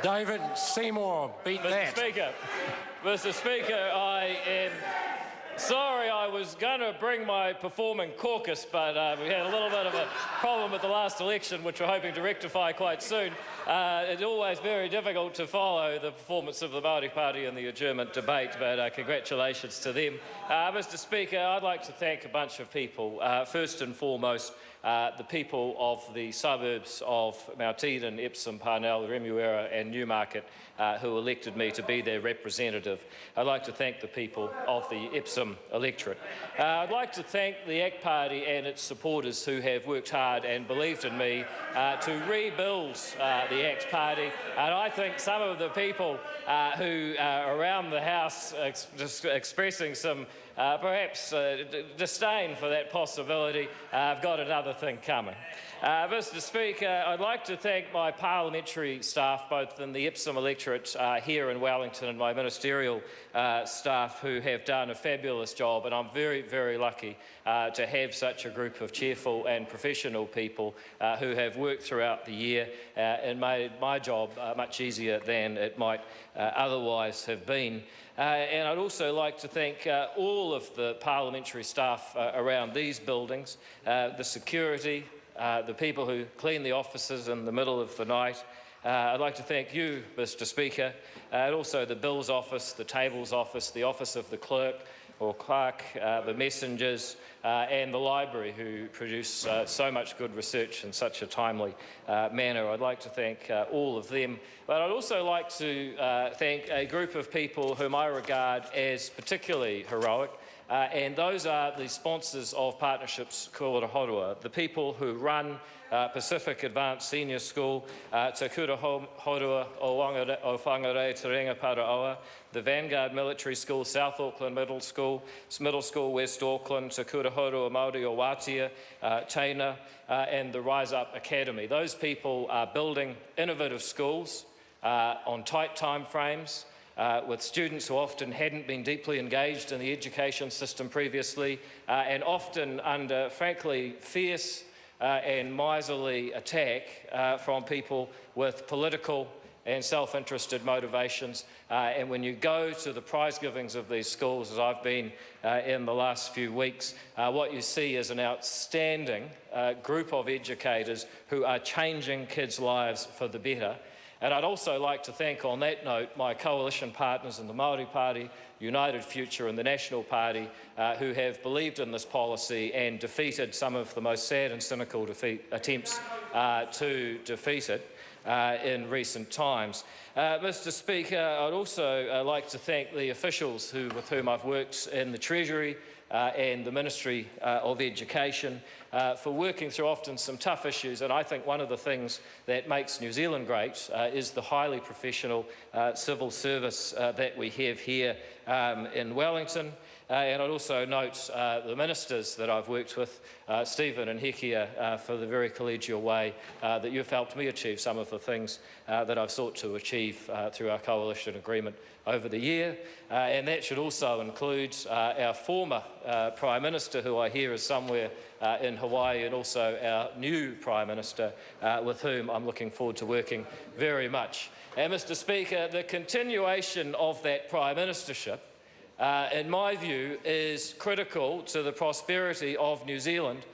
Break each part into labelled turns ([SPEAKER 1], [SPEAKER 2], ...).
[SPEAKER 1] David Seymour, beat that.
[SPEAKER 2] Mr. Speaker, I am sorry. I was going to bring my performing caucus, but we had a little bit of a problem at the last election, which we're hoping to rectify quite soon. It's always very difficult to follow the performance of the Māori Party in the adjournment debate, but congratulations to them. Mr. Speaker, I'd like to thank a bunch of people. First and foremost, the people of the suburbs of Mount Eden, Epsom, Parnell, Remuera and Newmarket who elected me to be their representative. I'd like to thank the people of the Epsom electorate. I'd like to thank the ACT Party and its supporters who have worked hard and believed in me to rebuild the ACT Party. And I think some of the people who are around the House just expressing some perhaps disdain for that possibility, I've got another thing coming. Mr. Speaker, I'd like to thank my parliamentary staff, both in the Epsom electorate here in Wellington and my ministerial staff who have done a fabulous job, and I'm very, very lucky to have such a group of cheerful and professional people who have worked throughout the year and made my job much easier than it might otherwise have been. And I'd also like to thank all of the parliamentary staff around these buildings, the security, the people who clean the offices in the middle of the night. I'd like to thank you, Mr. Speaker, and also the Bills Office, the Tables Office, the Office of the Clerk, the messengers and the library who produce so much good research in such a timely manner. I'd like to thank all of them. But I'd also like to thank a group of people whom I regard as particularly heroic, and those are the sponsors of Partnerships Kura-Horua, the people who run Pacific Advanced Senior School, Te Kura-Horua o Whangarei Te Renga Paraoa, the Vanguard Military School, South Auckland Middle School, West Auckland, Te Kura-Horua Māori o Wātia, Taina, and the Rise Up Academy. Those people are building innovative schools on tight time frames, with students who often hadn't been deeply engaged in the education system previously, and often under, frankly, fierce and miserly attack from people with political and self-interested motivations. And when you go to the prize givings of these schools, as I've been in the last few weeks, what you see is an outstanding group of educators who are changing kids' lives for the better. And I'd also like to thank, on that note, my coalition partners in the Māori Party, United Future and the National Party, who have believed in this policy and defeated some of the most sad and cynical attempts to defeat it in recent times. Mr. Speaker, I'd also like to thank the officials with whom I've worked in the Treasury and the Ministry of Education for working through often some tough issues. And I think one of the things that makes New Zealand great is the highly professional civil service that we have here in Wellington. And I'd also note the ministers that I've worked with, Stephen and Hekia, for the very collegial way that you've helped me achieve some of the things that I've sought to achieve through our coalition agreement over the year. And that should also include our former Prime Minister, who I hear is somewhere in Hawaii, and also our new Prime Minister, with whom I'm looking forward to working very much. And Mr. Speaker, the continuation of that Prime Ministership, in my view, is critical to the prosperity of New Zealand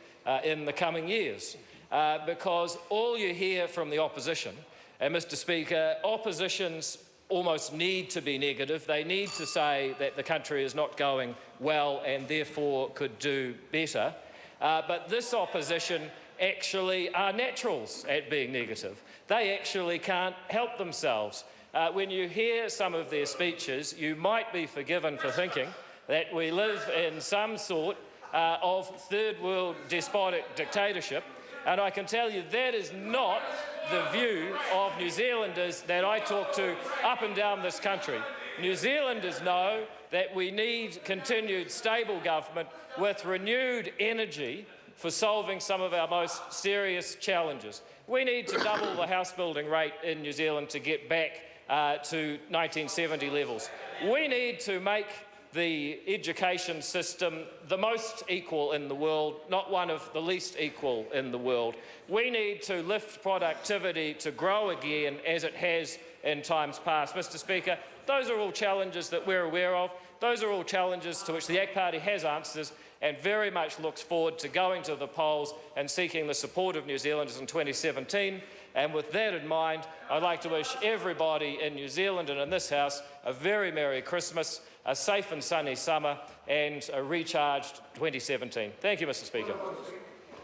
[SPEAKER 2] in the coming years, because all you hear from the opposition, and Mr. Speaker, oppositions almost need to be negative. They need to say that the country is not going well and therefore could do better. But this opposition actually are naturals at being negative. They actually can't help themselves. When you hear some of their speeches, you might be forgiven for thinking that we live in some sort of third world despotic dictatorship, and I can tell you that is not the view of New Zealanders that I talk to up and down this country. New Zealanders know that we need continued stable government with renewed energy for solving some of our most serious challenges. We need to double the house building rate in New Zealand to get back to 1970 levels. We need to make the education system the most equal in the world, not one of the least equal in the world. We need to lift productivity to grow again as it has in times past. Mr Speaker, those are all challenges that we're aware of. Those are all challenges to which the ACT Party has answers and very much looks forward to going to the polls and seeking the support of New Zealanders in 2017. And with that in mind, I'd like to wish everybody in New Zealand and in this House a very Merry Christmas, a safe and sunny summer and a recharged 2017. Thank you, Mr Speaker.